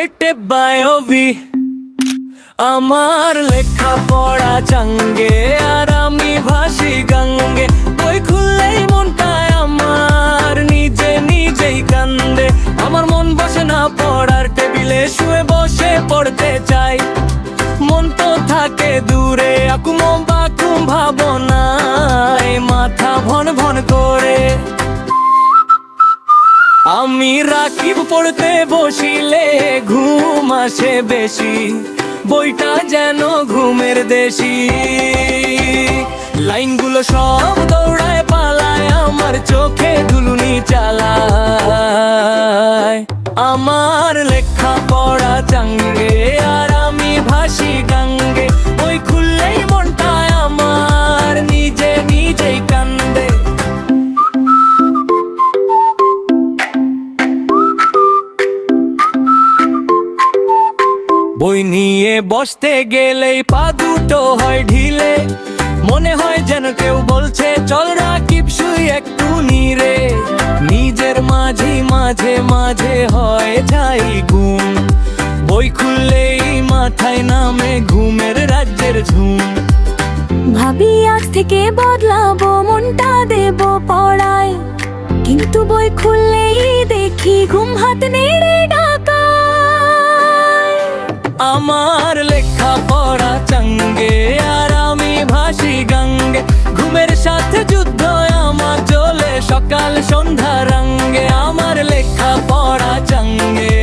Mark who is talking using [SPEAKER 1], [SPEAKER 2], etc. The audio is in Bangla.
[SPEAKER 1] Step by Obi. আমার লেখা পড়া চাঙ্গে আর আমি ভাসি গাঙ্গে, বই খুললেই মনটায় আমার নিজে নিজেই কান্দে। আমার মন বসে না পড়ার টেবিলে, শুয়ে বসে পড়তে চাই। মন তো থাকে দূরে, আকুম বাকুম ভাবনায় মাথা ভন ভন করে। আমি রাকিব পড়তে বসিলে ঘুম আসে বেশি, বইটা যেন ঘুমের দেশি। লাইনগুলো সব দৌড়ায় পালায়, আমার চোখে ধুলুনি চালায়। আমার লেখা পড়া চাঙ্গে আর আমি ভাসি গাঙ্গে, বই খুললেই মনটায় আমার নিজে নিজেই কান্দে। বই নিয়ে বসতে গেলেই পা দুটো হয় ঢিলে, মনে হয় যেন কেউ বলছে চল রাকিব শুই একটু নীরে। নিজের মাঝে মাঝে মাঝে হয় যাই ঘুম, বই খুললেই মাথায় নামে ঘুমের রাজ্যের ঝুম।
[SPEAKER 2] ভাবি আজ থেকে বদলাবো, মনটা দেব পড়ায়, কিন্তু বই খুললেই দেখি ঘুম হাত নেড়ে ডাকায়।
[SPEAKER 1] আমার লেখা পড়া চাঙ্গে আর আমি ভাসি গাঙ্গে, ঘুমের সাথে যুদ্ধ আমার চলে সকাল সন্ধ্যা রঙ্গে। আমার লেখা পড়া চাঙ্গে